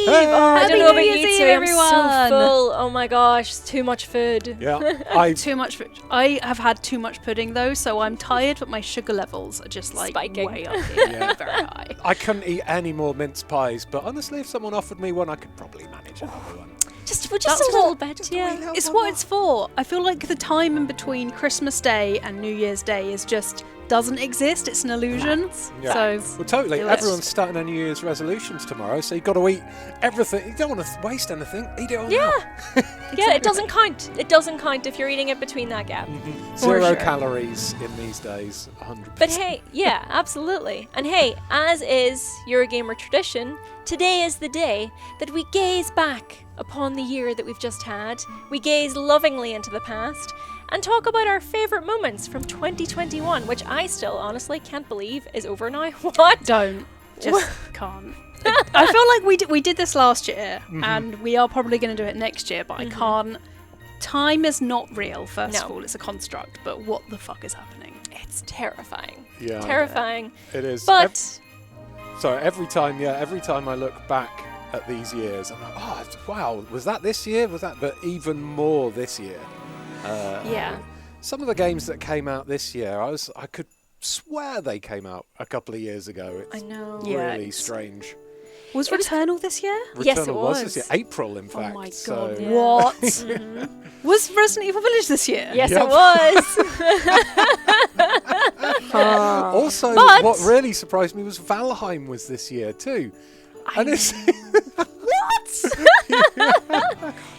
Eve! Oh, I don't know about you two, everyone. I'm so full. Oh my gosh, it's too much food. Yeah, Too much food. I have had too much pudding though, so I'm tired, but my sugar levels are just like Spiking. way up here. Yeah. Very high. I couldn't eat any more mince pies, but honestly, if someone offered me one, I could probably manage another one. Just a little bit, yeah. It's what it's for. I feel like the time in between Christmas Day and New Year's Day is just doesn't exist. It's an illusion. Yeah. So Well, totally. do it. Everyone's starting their New Year's resolutions tomorrow, so you've got to eat everything. You don't want to waste anything. Eat it all Yeah. now. Yeah, it doesn't count. It doesn't count if you're eating it between that gap. Zero sure. calories in these days, 100%. But hey, yeah, absolutely. And hey, as is Eurogamer tradition, today is the day that we gaze back upon the year that we've just had. We gaze lovingly into the past and talk about our favourite moments from 2021, which I still honestly can't believe is over now. What? don't. Just can't. I feel like we did this last year, and we are probably going to do it next year, but I can't. Time is not real, first of all. It's a construct, but what the fuck is happening? It's terrifying. Yeah. Terrifying. It is. But So every time I look back at these years, I'm like, oh, wow, was that this year? Was that? But even more this year. yeah. Some of the games that came out this year, I could swear they came out a couple of years ago. It's I know. Yeah, really it's- strange. Was Returnal this year? Yes, it Returnal this was. year. April, in fact. Oh my so- god! Yeah. What? Was Resident Evil Village this year? Yes, Yep. it was. Also, But- what really surprised me was Valheim was this year too. And it's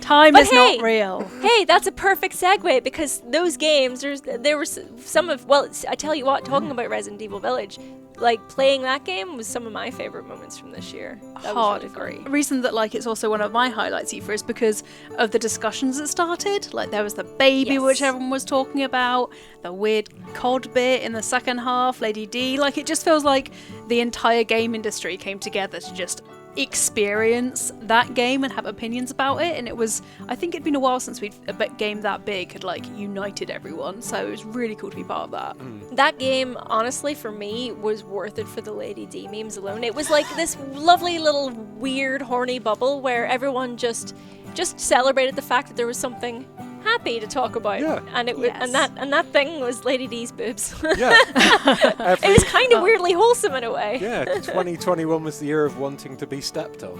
Time But is hey, not real. Hey, that's a perfect segue because those games, there were some of, well, I tell you what, talking about Resident Evil Village, like playing that game was some of my favorite moments from this year. That was Hard really fun. agree. The reason that like it's also one of my highlights, Aoife, is because of the discussions that started. Like there was the baby, Yes. which everyone was talking about, the weird COD bit in the second half, Lady D. Like it just feels like the entire game industry came together to just experience that game and have opinions about it. And it was, I think it'd been a while since a game that big had like united everyone. So it was really cool to be part of that. That game, honestly, for me, was worth it for the Lady D memes alone. It was like this lovely little weird horny bubble where everyone just celebrated the fact that there was something happy to talk about. Yeah. And it was, Yes. and that thing was Lady D's boobs. yeah. It was kind of weirdly wholesome in a way. Yeah, 2021 was the year of wanting to be stepped on.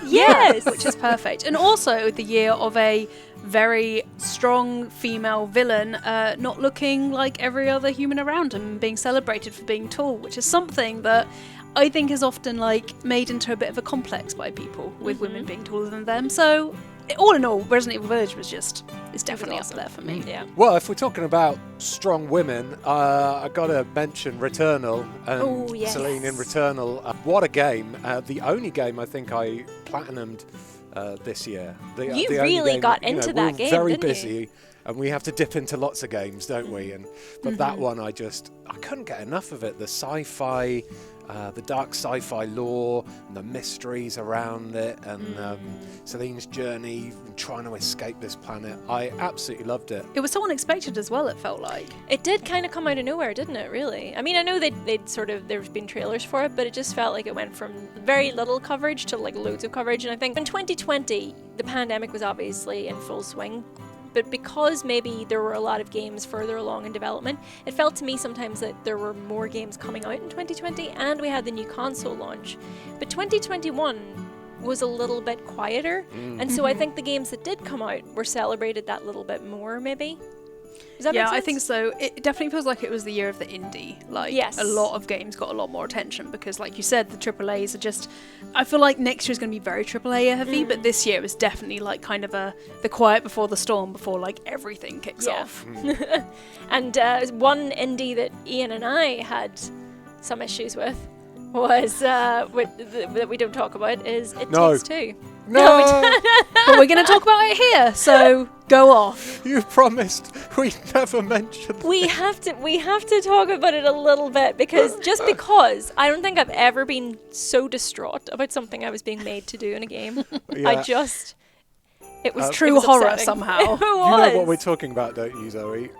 Yes. Which is perfect. And also the year of a very strong female villain not looking like every other human around him and being celebrated for being tall, which is something that I think is often like made into a bit of a complex by people with women being taller than them. So all in all, Resident Evil Village is definitely awesome. up there for me. Yeah. Well, if we're talking about strong women, I got to mention Returnal and Oh, yes. Celine in Returnal. What a game. The only game I think I platinumed this year. You only really got you know, into we're that game, very didn't you? busy. And we have to dip into lots of games, don't we? But that one, I couldn't get enough of it. The sci-fi, the dark sci-fi lore, and the mysteries around it, and Celine's journey trying to escape this planet. I absolutely loved it. It was so unexpected as well, it felt like. It did kind of come out of nowhere, didn't it, really? I mean, I know there's been trailers for it, but it just felt like it went from very little coverage to like loads of coverage. And I think in 2020, the pandemic was obviously in full swing. But because maybe there were a lot of games further along in development, it felt to me sometimes that there were more games coming out in 2020, and we had the new console launch. But 2021 was a little bit quieter, and so I think the games that did come out were celebrated that little bit more, maybe. Does that make sense? I think so. It definitely feels like it was the year of the indie. Like, Yes. a lot of games got a lot more attention because, like you said, the AAAs are just... I feel like next year is going to be very AAA heavy, but this year was definitely like kind of the quiet before the storm, before like everything kicks Yeah. off. And one indie that Ian and I had some issues with was that we don't talk about is It No. Takes Two. No, But we're going to talk about it here, so go off. you promised we never mentioned. We have to talk about it a little bit because I don't think I've ever been so distraught about something I was being made to do in a game. Yeah. It was True it was horror upsetting. somehow. It You know what was. we're talking about, don't you, Zoe?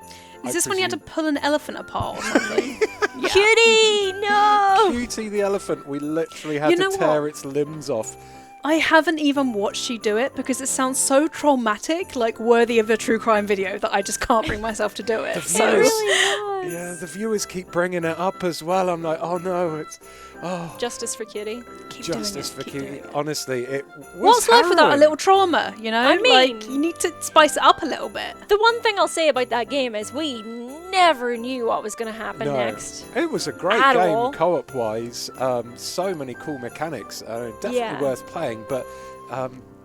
Is this when you had to pull an elephant apart or something? Yeah. Cutie, no. Cutie the elephant, we literally had You to know tear what? its limbs off I haven't even watched you do it because it sounds so traumatic, like worthy of a true crime video, that I just can't bring myself to do it. The So viewers, was. yeah, the viewers keep bringing it up as well. I'm like, oh no, it's Justice for Kitty. keep justice doing for it, keep Cutie. doing it. Honestly, it was What's life without a harrowing. little trauma, you know? I mean- like, you need to spice it up a little bit. The one thing I'll say about that game is we never knew what was going to happen No. next. It was a great At game, all. co-op wise. So many cool mechanics. Definitely Yeah. worth playing. But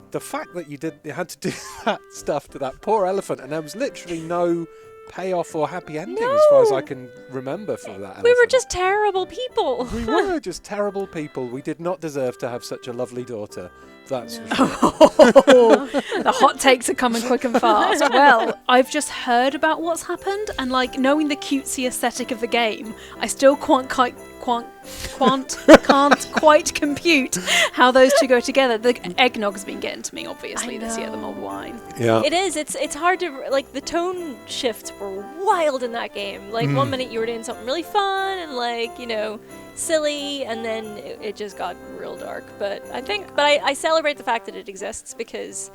the fact that you had to do that stuff to that poor elephant, and there was literally no payoff or happy ending as far as I can remember for that elephant. We were just terrible people. We were just terrible people. We did not deserve to have such a lovely daughter. That's for sure. The hot takes are coming quick and fast. Well, I've just heard about what's happened, and like knowing the cutesy aesthetic of the game, I still can't quite compute how those two go together. The eggnog's been getting to me, obviously, I this year, the know. mulled wine. Yeah. It is. It's hard to like the tone shifts were wild in that game. Like 1 minute you were doing something really fun and like silly, and then it just got real dark. But I celebrate the fact that it exists because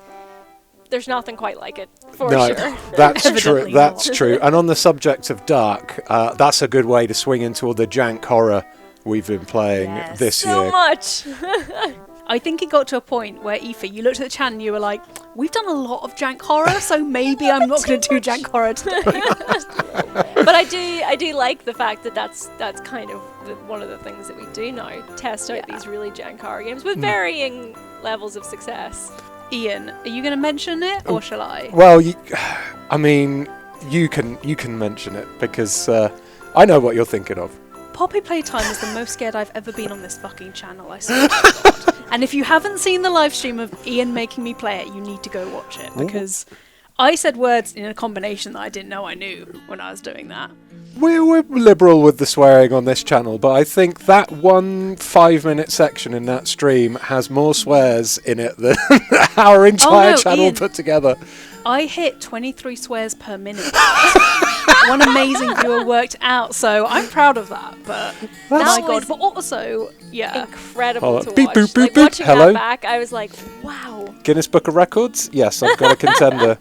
there's nothing quite like it for sure. That's true. Evidently That's not. true. And on the subject of dark, that's a good way to swing into all the jank horror we've been playing Yes. this So year. much. I think it got to a point where, Aoife, you looked at the channel and you were like, we've done a lot of jank horror, so maybe I'm not going to do jank horror today. But I do like the fact that that's kind of one of the things that we do now. Test out these really jank horror games with varying levels of success. Ian, are you going to mention it, or shall I? Well, you can mention it because I know what you're thinking of. Poppy Playtime is the most scared I've ever been on this fucking channel, I swear to God. And if you haven't seen the live stream of Ian making me play it, you need to go watch it, because I said words in a combination that I didn't know I knew when I was doing that. We're liberal with the swearing on this channel, but I think that 1 5-minute section in that stream has more swears in it than our entire channel Ian. put together. I hit 23 swears per minute. One amazing viewer worked out, so I'm proud of that. But my That God, was but also, yeah, incredible Oh, to beep, watch. boop, boop, Like boop. watching Hello? that back, I was like, wow. Guinness Book of Records? Yes, I've got a contender.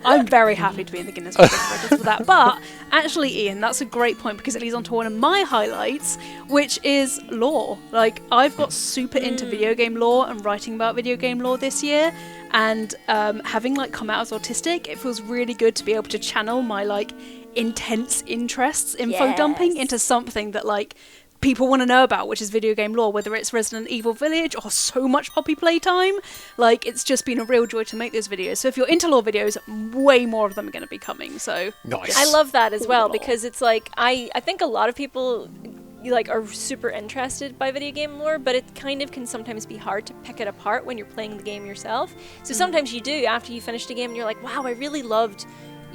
I'm very happy to be in the Guinness Book of Records for that. But actually, Ian, that's a great point because it leads on to one of my highlights, which is lore. Like, I've got super into video game lore and writing about video game lore this year. And having like come out as autistic, it feels really good to be able to channel my like intense interests info dumping into something that like people want to know about, which is video game lore, whether it's Resident Evil Village or so much Poppy Playtime. Like, it's just been a real joy to make those videos. So if you're into lore videos, way more of them are going to be coming. So Nice. I love that as well Lore. because it's like I think a lot of people like are super interested by video game lore, but it kind of can sometimes be hard to pick it apart when you're playing the game yourself. So sometimes you do after you finish the game and you're like, wow, I really loved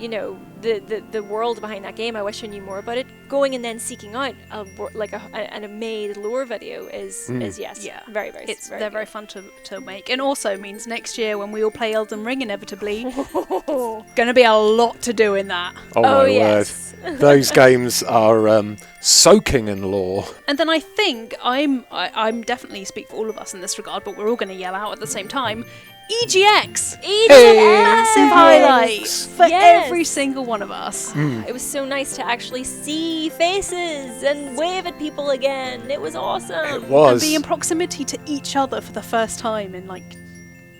the world behind that game. I wish I knew more about it. Going and then seeking out a made lore video is yes, Yeah. very very. they're very fun to make. And also means next year when we all play Elden Ring inevitably, going to be a lot to do in that. Oh my yes. word. Those games are soaking in lore. And then I think I'm definitely speak for all of us in this regard, but we're all going to yell out at the same time. EGX! Massive highlights for every single one of us. It was so nice to actually see faces and wave at people again. It was awesome. It And was. be in proximity to each other for the first time in like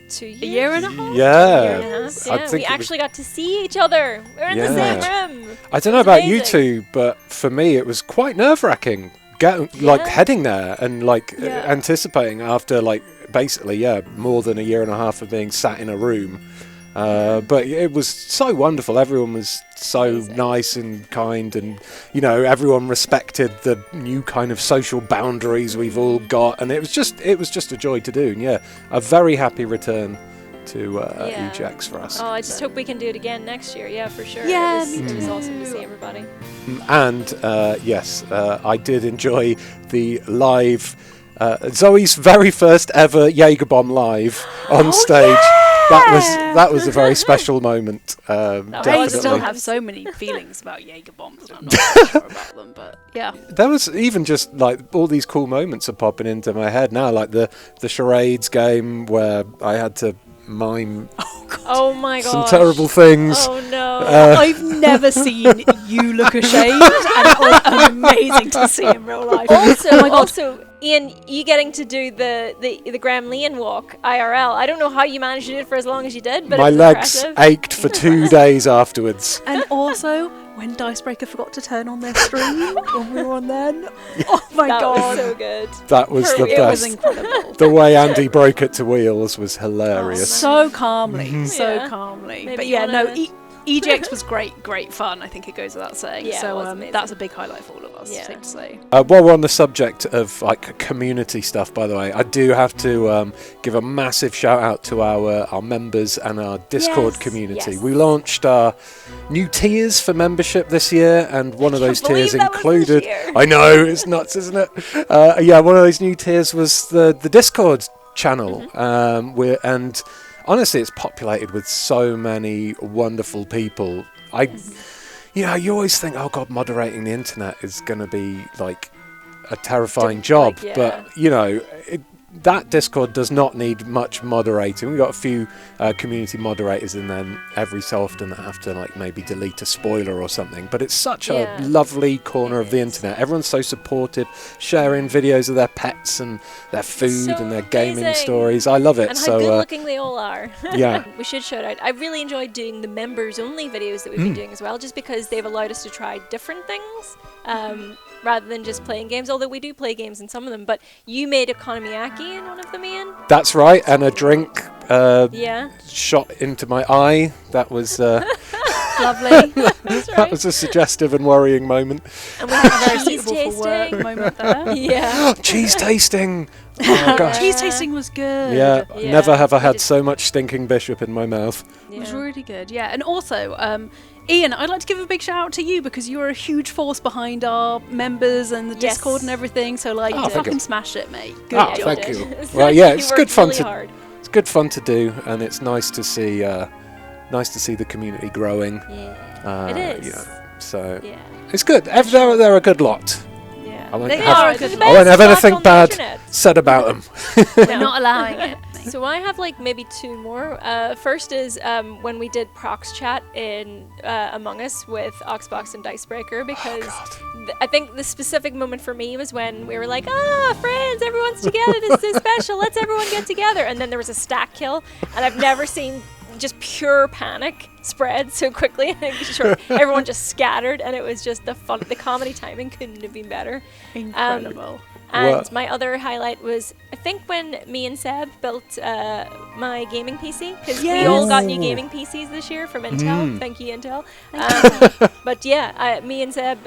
2 years. a year and a half. Yeah. Yeah, I we think it was- actually got to see each other. We're in the Yeah. same room. I don't know It's about you amazing. two, but for me it was quite nerve-wracking. Heading there and anticipating after basically more than a year and a half of being sat in a room. But it was so wonderful. Everyone was so Amazing. nice and kind, and everyone respected the new kind of social boundaries we've all got, and it was just a joy to do. And a very happy return to EGX for us. Oh, I just hope we can do it again next year. Yeah, for sure. Yeah, it me was too. awesome to see everybody. And yes, I did enjoy the live Zoe's very first ever Jaeger bomb live on stage. that was a very special moment. I Definitely. still have so many feelings about Jaeger bombs. I'm not sure about them, but yeah. There was even just like all these cool moments are popping into my head now, like the charades game where I had to mime Oh my some god. terrible things. Oh no. I've never seen you look ashamed, and it was amazing to see in real life. Also, Ian, you getting to do the Graham Lean walk IRL. I don't know how you managed to do it for as long as you did, but My it was legs impressive. ached for 2 days afterwards. And also, when Dicebreaker forgot to turn on their stream when we were on then, oh my That god, was so good. That was the it was best. incredible. The way Andy broke it to wheels was hilarious. So calmly, Yeah. calmly. Maybe But yeah, you no, wanna- EGX was great fun. I think it goes without saying. Yeah, it So was amazing. that's a big highlight for all of us. Yeah. Safe to say. While we're on the subject of like community stuff, by the way, I do have to give a massive shout out to our members and our Discord Yes, community. yes. We launched our new tiers for membership this year, and one of those tiers believe that was this included. year. I know, it's nuts, isn't it? Yeah, one of those new tiers was the Discord channel, and honestly, it's populated with so many wonderful people. You always think, oh God, moderating the internet is going to be like a terrifying job, like, yeah. but that Discord does not need much moderating. We've got a few community moderators in there every so often that have to like maybe delete a spoiler or something, but it's such Yeah. a lovely corner It of the is. internet. Everyone's so supportive, sharing videos of their pets and their food so and their gaming amazing. stories. I love it. And how So good looking they all are. yeah. We should shout out. I really enjoyed doing the members only videos that we've been doing as well, just because they've allowed us to try different things rather than just playing games, although we do play games in some of them. But you made okonomiyaki in one of them, Ian. That's right, and a drink Yeah. shot into my eye. That was Lovely. That's that right. was a suggestive and worrying moment. And we had Very cheese suitable for work tasting. moment there. Yeah. Cheese tasting. Oh gosh. Cheese tasting was good. Yeah, Yeah, never have I we had did- so much stinking bishop in my mouth. It was Yeah. really good, yeah. And also, Ian, I'd like to give a big shout out to you because you're a huge force behind our members and the Yes. Discord and everything. So, like, Oh, you thank fucking you. smashed it, mate. Good Ah, job. thank did. you. Well, yeah, it's You good worked fun really to hard. it's good fun to do, and it's nice to see the community growing. Yeah. It is. You know, so Yeah. it's good. They're a good lot. Yeah. I won't They have- are. I They're the won't best have lot anything on the bad internet. said about them. We're not allowing it. So I have like maybe two more. First is when we did Prox Chat in Among Us with Oxbox and Dicebreaker, because I think the specific moment for me was when we were like, friends, everyone's together, this is so special, let's everyone get together. And then there was a stack kill, and I've never seen just pure panic spread so quickly. Sure, everyone just scattered, and it was just the comedy timing couldn't have been better. Incredible. And Well- my other highlight was, I think, when me and Seb built my gaming PC, because we all got new Yes. gaming PCs this year from Intel. Thank you, Intel. But yeah, me and Seb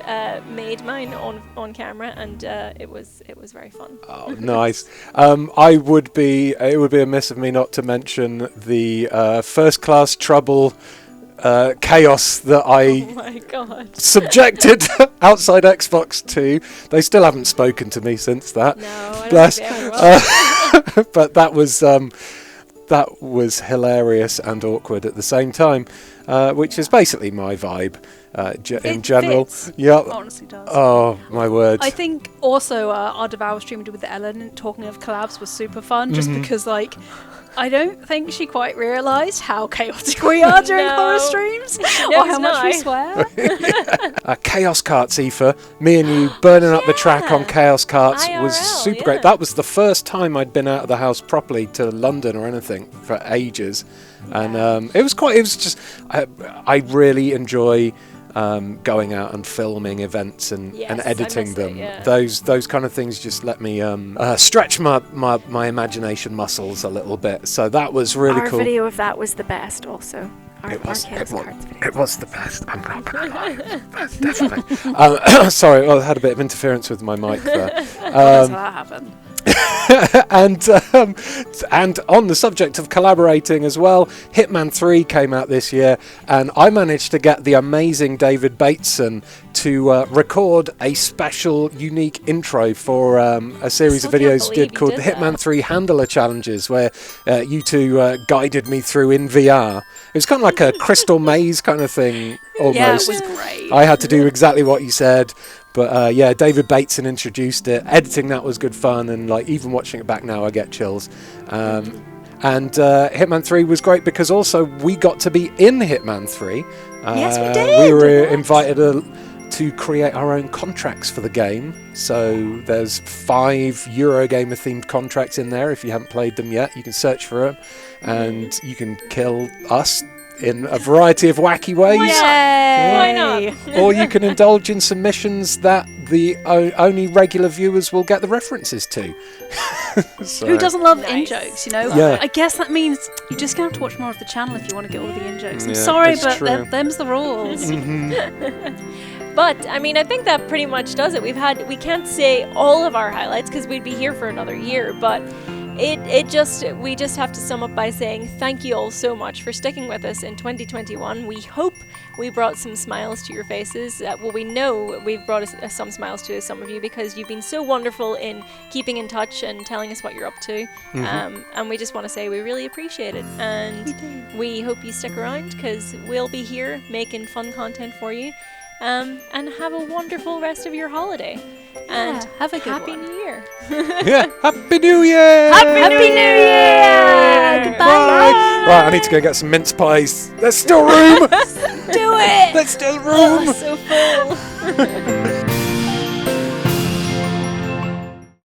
made mine on camera, and it was very fun. Oh, nice. It would be amiss of me not to mention the first class trouble chaos that Oh I my god. subjected outside Xbox to. They still haven't spoken to me since that. No, I don't Bless. think they ever will. But that was hilarious and awkward at the same time, which is basically my vibe in It general. fits. Yep. Honestly does. Oh my word. I think also our Devour stream we did with Ellen, talking of collabs, was super fun, just because, like, I don't think she quite realised how chaotic we are during No. horror streams, No, or how it's much we not. swear. Chaos Carts, Aoife. Me and you burning up the track on Chaos Carts was IRL, super great. yeah. That was the first time I'd been out of the house properly to London or anything for ages, and it was just. I really enjoy going out and filming events and Yes, I editing miss them. it, yeah. Those kind of things just let me stretch my imagination muscles a little bit. So that was really Our cool. video of that was the best also. Our Chaos Cards video. It was the best. I'm not gonna lie. It was the best, definitely. Sorry, I had a bit of interference with my mic there. That's how that happened. And on the subject of collaborating as well, Hitman 3 came out this year, and I managed to get the amazing David Bateson to record a special, unique intro for a series of videos did called the Hitman 3 Handler Challenges, where you two guided me through in VR. It was kind of like a crystal maze kind of thing, almost. Yeah, it was great. I had to do exactly what you said. But yeah, David Bateson introduced it. Editing that was good fun, and like even watching it back now, I get chills. And Hitman 3 was great because also we got to be in Hitman 3. Yes, we did. We were invited to create our own contracts for the game. So there's 5 Eurogamer themed contracts in there. If you haven't played them yet, you can search for them, and you can kill us in a variety of wacky ways. Why not? Or you can indulge in some missions that the only regular viewers will get the references to. So. Who doesn't love in-jokes, you know? Yeah. I guess that means you're just going to have to watch more of the channel if you want to get all the in-jokes. I'm Yeah, sorry, that's but true. them's the rules. But I mean, I think that pretty much does it. We can't say all of our highlights because we'd be here for another year, but we just have to sum up by saying thank you all so much for sticking with us in 2021. We hope we brought some smiles to your faces. Well, we know we've brought some smiles to some of you because you've been so wonderful in keeping in touch and telling us what you're up to. And we just want to say we really appreciate it. And we hope you stick around because we'll be here making fun content for you. And have a wonderful rest of your holiday. And have a good Happy one. New Year. Yeah, Happy New Year! Happy New Year! Goodbye. Bye. Right, I need to go get some mince pies. There's still room! Do it! There's still room! So full.